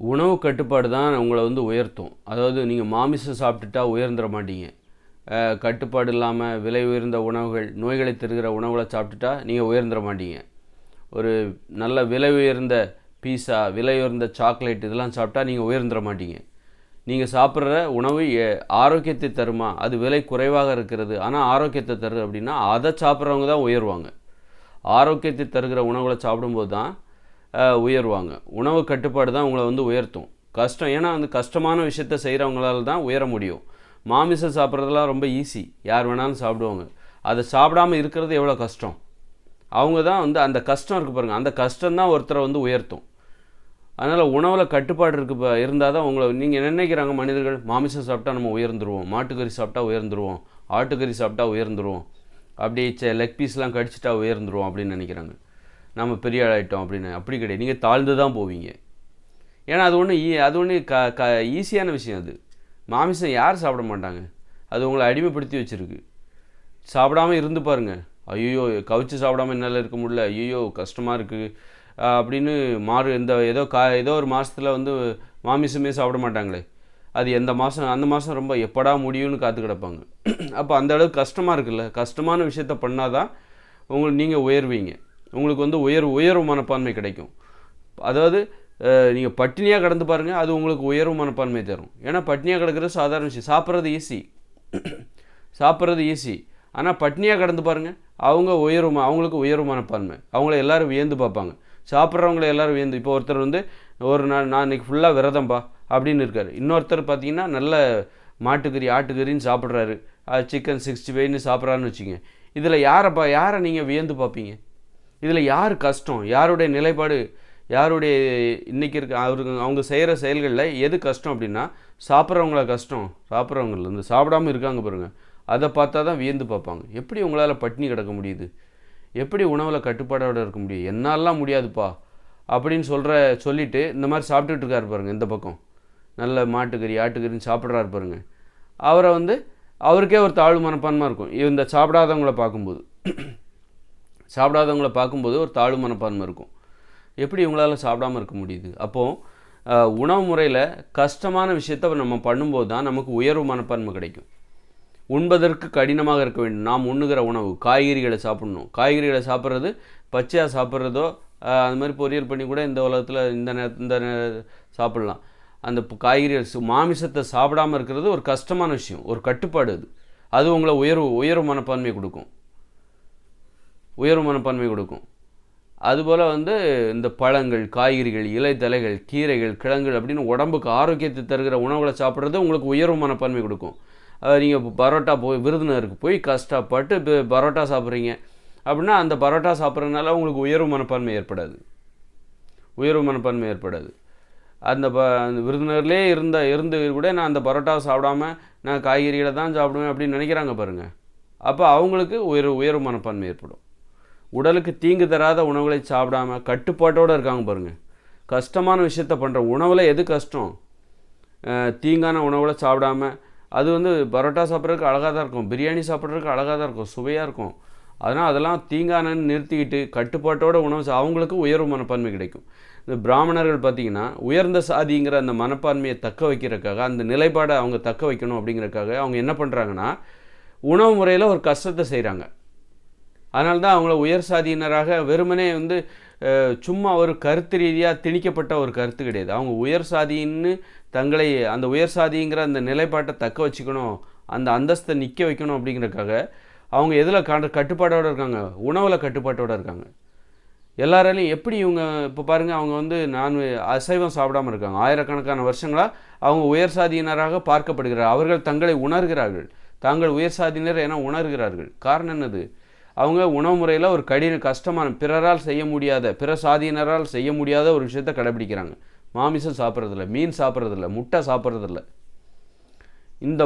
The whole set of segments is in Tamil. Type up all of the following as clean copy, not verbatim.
உணவு கட்டுப்பாடு தான் உங்களை வந்து உயர்த்தும். அதாவது நீங்கள் மாமிசம் சாப்பிட்டுட்டா உயர்ந்துட மாட்டீங்க. கட்டுப்பாடு இல்லாமல் விலை உயர்ந்த உணவுகள், நோய்களை தருகிற உணவுகளை சாப்பிட்டுட்டா நீங்கள் உயர்ந்துட மாட்டீங்க. ஒரு நல்ல விலை உயர்ந்த பீஸா, விலை உயர்ந்த சாக்லேட் இதெல்லாம் சாப்பிட்டா நீங்கள் உயர்ந்துட மாட்டீங்க. நீங்கள் சாப்பிட்ற உணவு ஆரோக்கியத்தை தருமா? அது விலை குறைவாக இருக்கிறது, ஆனால் ஆரோக்கியத்தை தருது அப்படின்னா அதை சாப்பிட்றவங்க தான் உயர்வாங்க. ஆரோக்கியத்தை தருகிற உணவுகளை சாப்பிடும்போது தான் உயர்வாங்க. உணவு கட்டுப்பாடு தான் உங்களை வந்து உயர்த்தும். கஷ்டம், ஏன்னா வந்து கஷ்டமான விஷயத்த செய்கிறவங்களால தான் உயர முடியும். மாமிசம் சாப்பிட்றதுலாம் ரொம்ப ஈஸி, யார் வேணாலும் சாப்பிடுவாங்க. அதை சாப்பிடாமல் இருக்கிறது எவ்வளோ கஷ்டம். அவங்க தான் வந்து அந்த கஷ்டம் இருக்குது பாருங்கள், அந்த கஷ்டம்தான் ஒருத்தரை வந்து உயர்த்தும். அதனால் உணவில் கட்டுப்பாடு இருந்தால் தான் உங்களை நீங்கள் நினைக்கிறாங்க மனிதர்கள் மாமிசம் சாப்பிட்டா நம்ம உயர்ந்துருவோம், மாட்டுக்கறி சாப்பிட்டா உயர்ந்துருவோம், ஆட்டுக்கறி சாப்பிட்டா உயர்ந்துருவோம், அப்படி லெக் பீஸ்லாம் கடிச்சிட்டா உயர்ந்துருவோம் அப்படின்னு நினைக்கிறாங்க. நம்ம பெரிய ஆளாயிட்டோம் அப்படின்னு. அப்படி கிடையாது, நீங்கள் தாழ்ந்து தான் போவீங்க. ஏன்னா அது ஒன்று ஈஸியான விஷயம். அது மாமிசம் யார் சாப்பிட மாட்டாங்க, அது உங்களை அடிமைப்படுத்தி வச்சுருக்கு. சாப்பிடாமல் இருந்து பாருங்கள், ஐயோ கவிச்சு சாப்பிடாமல் என்னால் இருக்க முடியல, ஐயோ கஷ்டமாக இருக்குது அப்படின்னு ஏதோ ஒரு மாதத்தில் வந்து மாமிசமே சாப்பிட மாட்டாங்களே, அது எந்த மாதம் அந்த மாதம் ரொம்ப எப்படா முடியும்னு காத்து கிடப்பாங்க. அப்போ அந்த அளவுக்கு கஷ்டமாக இருக்குல்ல, கஷ்டமான விஷயத்த பண்ணால் தான் நீங்கள் உயர்வீங்க. உங்களுக்கு வந்து உயர்வு மனப்பான்மை கிடைக்கும். அதாவது நீங்கள் பட்டினியாக கடந்து பாருங்கள், அது உங்களுக்கு உயர்வு மனப்பான்மை தரும். ஏன்னா பட்டினியாக கிடக்கிறது சாதாரண விஷயம், சாப்பிட்றது ஈஸி. ஆனால் பட்னியாக கடந்து பாருங்கள், அவங்களுக்கு உயர்வு மனப்பான்மை. அவங்கள எல்லோரும் வியந்து பார்ப்பாங்க, சாப்பிட்றவங்கள எல்லோரும் வியந்து. இப்போ ஒருத்தர் வந்து ஒரு நாள் நான் இன்றைக்கி ஃபுல்லாக விரதம்பா அப்படின்னு இருக்கார். இன்னொருத்தர் பார்த்தீங்கன்னா நல்ல மாட்டுக்கறி ஆட்டுக்கறின்னு சாப்பிட்றாரு, சிக்கன் 65ன்னு சாப்பிட்றாருன்னு வச்சுங்க. இதில் யாரை நீங்கள் வியந்து பார்ப்பீங்க? இதில் யார் கஷ்டம், யாருடைய நிலைப்பாடு, யாருடைய இன்றைக்கி அவங்க செய்கிற செயல்களில் எது கஷ்டம் அப்படின்னா சாப்பிட்றவங்கள கஷ்டம். சாப்பிட்றவங்கலேருந்து சாப்பிடாமல் இருக்காங்க பாருங்கள், அதை பார்த்தா தான் வியந்து பார்ப்பாங்க. எப்படி உங்களால் பட்டினி கிடக்க முடியுது, எப்படி உணவில் கட்டுப்பாடோடு இருக்க முடியும், என்னாலாம் முடியாதுப்பா அப்படின்னு சொல்லிவிட்டு இந்த மாதிரி சாப்பிட்டுட்டு இருக்காரு பாருங்கள். இந்த பக்கம் நல்ல மாட்டுக்கறி ஆட்டுக்கறின்னு சாப்பிட்றாரு பாருங்கள். அவரை வந்து அவருக்கே ஒரு தாழ்வு மனப்பான்மை இருக்கும். இந்த சாப்பிடாதவங்கள பார்க்கும்போது ஒரு தாழ்வு மனப்பான்மை இருக்கும். எப்படி உங்களால் சாப்பிடாமல் இருக்க முடியுது? அப்போது உணவு முறையில் கஷ்டமான விஷயத்தை நம்ம பண்ணும்போது தான் நமக்கு உயர்வு மனப்பான்மை கிடைக்கும். உண்பதற்கு கடினமாக இருக்க வேண்டும். நாம் உண்ணுகிற உணவு காய்கறிகளை சாப்பிட்ணும். காய்கறிகளை சாப்பிட்றது பச்சையாக சாப்பிட்றதோ அது மாதிரி பொரியல் பண்ணி கூட இந்த உலகத்தில் இந்த சாப்பிட்லாம். அந்த காய்கறிகள் மாமிசத்தை சாப்பிடாமல் இருக்கிறது ஒரு கஷ்டமான விஷயம், ஒரு கட்டுப்பாடு. அது உங்களை உயர்வு மனப்பான்மை கொடுக்கும். அதுபோல் வந்து இந்த பழங்கள், காய்கறிகள், இலைத்தலைகள், கீரைகள், கிழங்குகள் அப்படின்னு உடம்புக்கு ஆரோக்கியத்தை தருகிற உணவுகளை சாப்பிட்றது உங்களுக்கு உயர்வு மனப்பான்மை கொடுக்கும். நீங்கள் பரோட்டா விருதுநருக்கு போய் கஷ்டப்பட்டு பரோட்டா சாப்பிட்றீங்க அப்படின்னா அந்த பரோட்டா சாப்பிட்றதுனால உங்களுக்கு உயர்வு மனப்பான்மை ஏற்படாது. அந்த விருதுநர்லேயே இருந்து கூட நான் அந்த பரோட்டாவை சாப்பிடாமல் நான் காய்கறிகளை தான் சாப்பிடுவேன் அப்படின்னு நினைக்கிறாங்க பாருங்கள். அப்போ அவங்களுக்கு உயர்வு மனப்பான்மை ஏற்படும். உடலுக்கு தீங்கு தராத உணவுகளை சாப்பிடாமல் கட்டுப்பாட்டோடு இருக்காங்க பாருங்கள். கஷ்டமான விஷயத்த பண்ணுற உணவில் எது கஷ்டம், தீங்கான உணவுகளை சாப்பிடாமல். அது வந்து பரோட்டா சாப்பிட்றதுக்கு அழகாக தான் இருக்கும், பிரியாணி சாப்பிட்றதுக்கு அழகாக தான் இருக்கும், சுவையாக இருக்கும். அதெல்லாம் தீங்கானன்னு நிறுத்திக்கிட்டு கட்டுப்பாட்டோட உணவு அவங்களுக்கு உயர்வு மனப்பான்மை கிடைக்கும். இந்த பிராமணர்கள் பார்த்திங்கன்னா உயர்ந்த சாதிங்கிற அந்த மனப்பான்மையை தக்க வைக்கிறதுக்காக, அந்த நிலைப்பாடை அவங்க தக்க வைக்கணும் அப்படிங்கிறதுக்காக அவங்க என்ன பண்ணுறாங்கன்னா உணவு முறையில் ஒரு கஷ்டத்தை செய்கிறாங்க. அதனால தான் அவங்கள உயர் சாதியினராக வெறுமனே வந்து சும்மா ஒரு கருத்து ரீதியாக திணிக்கப்பட்ட ஒரு கருத்து கிடையாது. அவங்க உயர் சாதின்னு தங்களை அந்த உயர் சாதிங்கிற அந்த நிலைப்பாட்டை தக்க வச்சுக்கணும், அந்த அந்தஸ்தை நிற்க வைக்கணும் அப்படிங்கிறதுக்காக அவங்க எதில் கட்டுப்பாட்டோடு இருக்காங்க, உணவில் கட்டுப்பாட்டோடு இருக்காங்க. எல்லாராலையும் எப்படி இவங்க இப்போ பாருங்கள், அவங்க வந்து அசைவம் சாப்பிடாமல் இருக்காங்க. ஆயிரக்கணக்கான வருஷங்களாக அவங்க உயர் சாதியினராக பார்க்கப்படுகிறார்கள். அவர்கள் தங்களை உணர்கிறார்கள், தாங்கள் உயர் சாதியினர் என உணர்கிறார்கள். காரணம் என்னது? அவங்க உணவு முறையில் ஒரு கஷ்டமான பிற சாதியினரால் செய்ய முடியாத ஒரு விஷயத்தை கடைபிடிக்கிறாங்க. மாமிசம் சாப்பிட்றதில்ல, மீன் சாப்பிட்றதில்ல, முட்டை சாப்பிட்றதில்ல. இந்த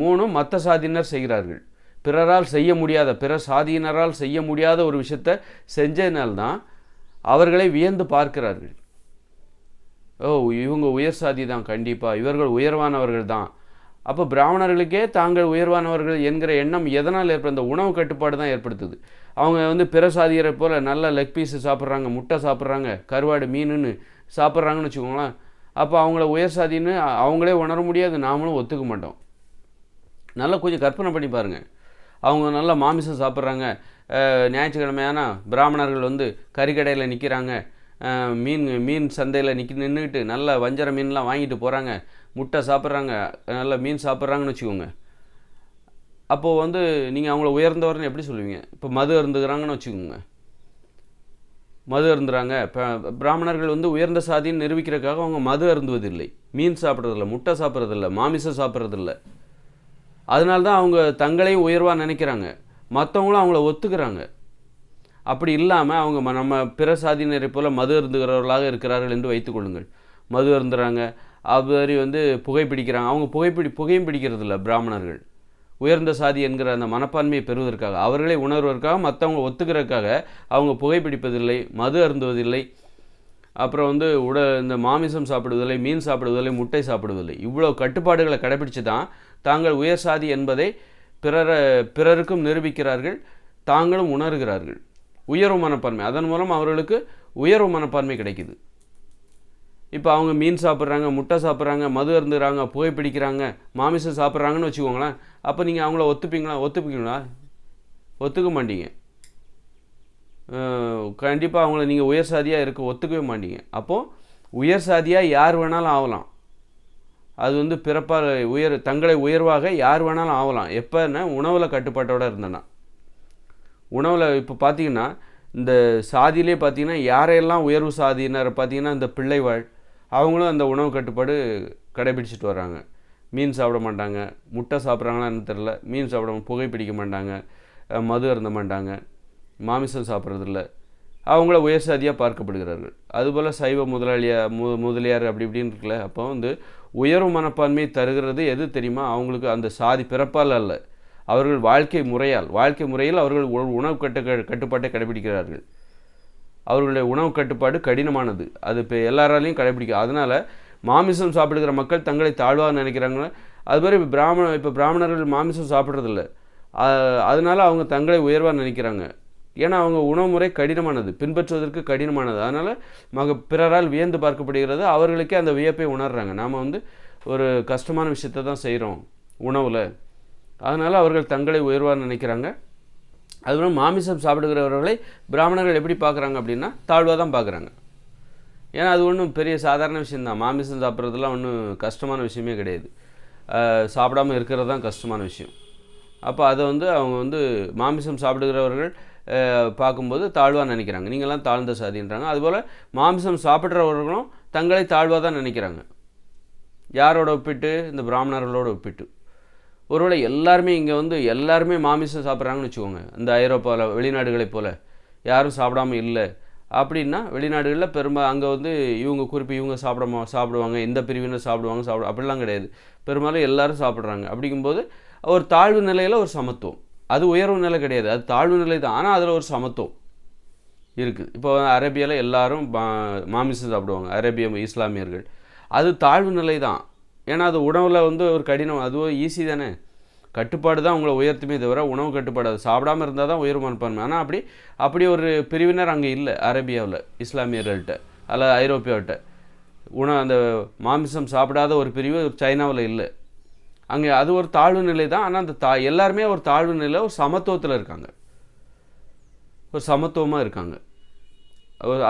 மூணும் மற்ற சாதியினர் செய்கிறார்கள். பிற சாதியினரால் செய்ய முடியாத ஒரு விஷயத்தை செஞ்சதுனால்தான் அவர்களை வியந்து பார்க்கிறார்கள். இவங்க உயர் சாதி தான், கண்டிப்பாக இவர்கள் உயர்வானவர்கள் தான். அப்போ பிராமணர்களுக்கே தாங்கள் உயர்வானவர்கள் என்கிற எண்ணம் எதனால் இந்த உணவு கட்டுப்பாடு தான் ஏற்படுத்துது. அவங்க வந்து பிற சாதியரை போல் நல்ல லெக் பீஸு சாப்பிட்றாங்க, முட்டை சாப்பிட்றாங்க, கருவாடு மீனுன்னு சாப்பிட்றாங்கன்னு வச்சுக்கோங்களேன். அப்போ அவங்கள உயர் சாதின்னு அவங்களே உணர முடியாது, நாமளும் ஒத்துக்க மாட்டோம். நல்லா கொஞ்சம் கற்பனை பண்ணி பாருங்கள். அவங்க நல்லா மாமிசம் சாப்பிட்றாங்க, ஞாயிற்றுக்கிழமையான பிராமணர்கள் வந்து கறிக்கடையில் நிற்கிறாங்க, மீன் சந்தையில் நின்றுக்கிட்டு நல்ல வஞ்சர மீன்லாம் வாங்கிட்டு போகிறாங்க, முட்டை சாப்பிட்றாங்க, நல்ல மீன் சாப்பிட்றாங்கன்னு வச்சுக்கோங்க. அப்போது வந்து நீங்கள் அவங்கள உயர்ந்தவர்னு எப்படி சொல்லுவீங்க? இப்போ மது அருந்துகிறாங்கன்னு வச்சுக்கோங்க, மது அருந்துறாங்க. இப்போ பிராமணர்கள் வந்து உயர்ந்த சாதின்னு நிரூபிக்கிறதுக்காக அவங்க மது அருந்துவதில்லை, மீன் சாப்பிட்றதில்ல, முட்டை சாப்பிட்றதில்ல, மாமிசம் சாப்பிட்றதில்ல. அதனால்தான் அவங்க தங்களையும் உயர்வாக நினைக்கிறாங்க, மற்றவங்களும் அவங்கள ஒத்துக்கிறாங்க. அப்படி இல்லாமல் அவங்க நம்ம பிற சாதியினரை போல் மது அருந்துகிறவர்களாக இருக்கிறார்கள் என்று வைத்துக்கொள்ளுங்கள். மது அருந்துறாங்க, அது வந்து புகைப்பிடிக்கிறாங்க. அவங்க புகையும் பிடிக்கிறதில்ல பிராமணர்கள். உயர்ந்த சாதி என்கிற அந்த மனப்பான்மையை பெறுவதற்காக, அவர்களே உணர்வதற்காக, மற்றவங்க ஒத்துக்கிறதுக்காக அவங்க புகைப்பிடிப்பதில்லை, மது அருந்துவதில்லை, அப்புறம் வந்து இந்த மாமிசம் சாப்பிடுவதில்லை, மீன் சாப்பிடுவதில்லை, முட்டை சாப்பிடுவதில்லை. இவ்வளோ கட்டுப்பாடுகளை கடைபிடிச்சு தான் தாங்கள் உயர் சாதி என்பதை பிறருக்கும் நிரூபிக்கிறார்கள், தாங்களும் உணர்கிறார்கள். உயர்வு மனப்பான்மை, அதன் மூலம் அவர்களுக்கு உயர்வு மனப்பான்மை கிடைக்குது. இப்போ அவங்க மீன் சாப்பிட்றாங்க, முட்டை சாப்பிட்றாங்க, மது அருந்துறாங்க, புகைப்பிடிக்கிறாங்க, மாமிசம் சாப்பிட்றாங்கன்னு வச்சுக்கோங்களேன். அப்போ நீங்கள் அவங்கள ஒத்துப்பீங்களா? ஒத்துக்க மாட்டீங்க. கண்டிப்பாக அவங்கள நீங்கள் உயர் சாதியாக ஒத்துக்கவே மாட்டீங்க. அப்போது உயர் சாதியாக யார் வேணாலும் ஆகலாம். அது வந்து பிறப்பால் தங்களை உயர்வாக யார் வேணாலும் ஆகலாம். எப்போன்னா உணவில் கட்டுப்பாட்டோடு இருந்தேன்னா. உணவில் இப்போ பார்த்தீங்கன்னா இந்த சாதியிலே பார்த்தீங்கன்னா யாரையெல்லாம் உயர்வு சாதியினர் பார்த்தீங்கன்னா இந்த பிள்ளைவாழ் அவங்களும் அந்த உணவு கட்டுப்பாடு கடைபிடிச்சிட்டு வராங்க. மீன் சாப்பிட மாட்டாங்க, முட்டை சாப்பிட்றாங்களான்னு தெரில, மீன் புகைப்பிடிக்க மாட்டாங்க, மது அருந்த மாட்டாங்க, மாமிசம் சாப்பிட்றதில்ல. அவங்கள உயர் சாதியாக பார்க்கப்படுகிறார்கள். அதுபோல் சைவ முதலியார் அப்படி இப்படின்னு இருக்குல்ல. அப்போ வந்து உயர்வு மனப்பான்மையை தருகிறது எது தெரியுமா? அவங்களுக்கு அந்த சாதி பிறப்பால் அல்ல, அவர்கள் வாழ்க்கை முறையில் அவர்கள் உணவு கட்டுப்பாட்டை கடைபிடிக்கிறார்கள். அவர்களுடைய உணவு கட்டுப்பாடு கடினமானது, அது இப்போ எல்லாராலையும் கடைபிடிக்கும். அதனால் மாமிசம் சாப்பிடுகிற மக்கள் தங்களை தாழ்வாக நினைக்கிறாங்க. அதுமாதிரி இப்போ பிராமணர்கள் மாமிசம் சாப்பிட்றதில்ல, அதனால் அவங்க தங்களை உயர்வாக நினைக்கிறாங்க. ஏன்னா அவங்க உணவு முறை கடினமானது, பின்பற்றுவதற்கு கடினமானது. அதனால் பிறரால் வியந்து பார்க்கப்படுகிறது, அவர்களுக்கே அந்த வியப்பை உணர்கிறாங்க. நாம் வந்து ஒரு கஷ்டமான விஷயத்தை தான் செய்கிறோம் உணவில், அதனால் அவர்கள் தங்களை உயர்வாக நினைக்கிறாங்க. அதுபோல் மாமிசம் சாப்பிடுகிறவர்களை பிராமணர்கள் எப்படி பார்க்குறாங்க அப்படின்னா தாழ்வாக தான் பார்க்குறாங்க. ஏன்னா அது ஒன்றும் பெரிய சாதாரண விஷயந்தான். மாமிசம் சாப்பிட்றதுலாம் ஒன்றும் கஷ்டமான விஷயமே கிடையாது, சாப்பிடாமல் இருக்கிறது தான் கஷ்டமான விஷயம். அப்போ அதை வந்து அவங்க வந்து மாமிசம் சாப்பிடுகிறவர்கள் பார்க்கும்போது தாழ்வாக நினைக்கிறாங்க, நீங்களாம் தாழ்ந்த சாதின்றாங்க. அதுபோல் மாமிசம் சாப்பிட்றவர்களும் தங்களை தாழ்வாக தான் நினைக்கிறாங்க. யாரோட ஒப்பிட்டு? இந்த பிராமணர்களோடு ஒப்பிட்டு. ஒருவேளை எல்லாருமே இங்கே வந்து எல்லாருமே மாமிசம் சாப்பிட்றாங்கன்னு வச்சுக்கோங்க, இந்த ஐரோப்பாவில் வெளிநாடுகளை போல் யாரும் சாப்பிடாமல் இல்லை அப்படின்னா, வெளிநாடுகளில் அங்கே வந்து இவங்க சாப்பிடுவாங்க, இந்த பிரிவினர் சாப்பிடுவாங்க அப்படிலாம் கிடையாது. பெரும்பாலும் எல்லோரும் சாப்பிட்றாங்க. அப்படிங்கும்போது ஒரு தாழ்வு நிலையில் ஒரு சமத்துவம், அது உயர்வு நிலை கிடையாது, அது தாழ்வு நிலை தான். ஆனால் அதில் ஒரு சமத்துவம் இருக்குது. இப்போ அரேபியாவில் எல்லாரும் மாமிசம் சாப்பிடுவாங்க, அரேபிய இஸ்லாமியர்கள். அது தாழ்வு நிலை தான். ஏன்னா அது உணவில் வந்து ஒரு கடினம், அதுவும் ஈஸி தானே. கட்டுப்பாடு தான் உங்களை உயர்த்துமே தவிர உணவு கட்டுப்பாடு, அது சாப்பிடாமல் இருந்தால் தான் உயர்வு மனப்பான்மை. ஆனால் அப்படி ஒரு பிரிவினர் அங்கே இல்லை அரேபியாவில், இஸ்லாமியர்கள்ட்ட அல்ல ஐரோப்பியாவிட்ட. அந்த மாமிசம் சாப்பிடாத ஒரு பிரிவு சைனாவில் இல்லை. அங்கே அது ஒரு தாழ்வு நிலை தான். ஆனால் அந்த எல்லாருமே ஒரு தாழ்வு நிலையில் ஒரு சமத்துவத்தில் இருக்காங்க, ஒரு சமத்துவமாக இருக்காங்க.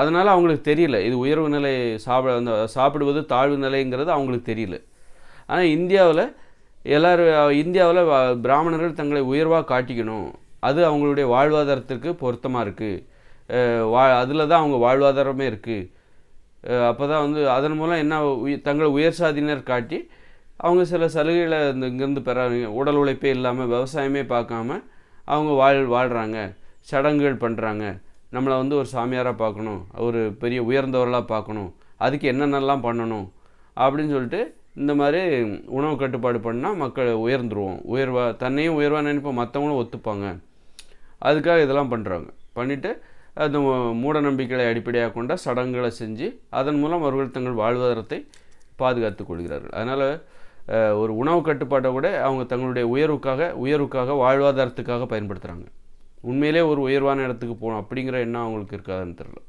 அதனால் அவங்களுக்கு தெரியல இது உயர்வு நிலை, சாப்பிடுவது தாழ்வு நிலைங்கிறது அவங்களுக்கு தெரியல. ஆனால் இந்தியாவில் பிராமணர்கள் தங்களை உயர்வாக காட்டிக்கணும், அது அவங்களுடைய வாழ்வாதாரத்திற்கு பொருத்தமாக இருக்குது, அதில் தான் அவங்க வாழ்வாதாரமே இருக்குது. அப்போ தான் வந்து அதன் மூலம் என்ன தங்களை உயர் சாதியினர் காட்டி அவங்க சில சலுகைகளை இங்கேருந்து பெறாங்க. உடல் உழைப்பே இல்லாமல் விவசாயமே பார்க்காம அவங்க வாழ்கிறாங்க, சடங்குகள் பண்ணுறாங்க. நம்மளை வந்து ஒரு சாமியாராக பார்க்கணும், ஒரு பெரிய உயர்ந்தவர்களாக பார்க்கணும், அதுக்கு என்னென்னலாம் பண்ணணும் அப்படின்னு சொல்லிட்டு இந்த மாதிரி உணவு கட்டுப்பாடு பண்ணால் மக்கள் உயர்வாக தன்னையும் உயர்வாக நினைப்போம், மற்றவங்களும் ஒத்துப்பாங்க. அதுக்காக இதெல்லாம் பண்ணிவிட்டு அந்த மூட நம்பிக்கைகளை அடிப்படையாக கொண்ட சடங்குகளை செஞ்சு அதன் மூலம் அவர்கள் தங்கள் வாழ்வாதாரத்தை பாதுகாத்து கொள்கிறார்கள். அதனால் ஒரு உணவு கட்டுப்பாட்டை கூட அவங்க தங்களுடைய உயர்வுக்காக வாழ்வாதாரத்துக்காக பயன்படுத்துகிறாங்க. உண்மையிலே ஒரு உயர்வான இடத்துக்கு போகணும் அப்படிங்கிற எண்ணம் அவங்களுக்கு இருக்காதுன்னு தெரியல.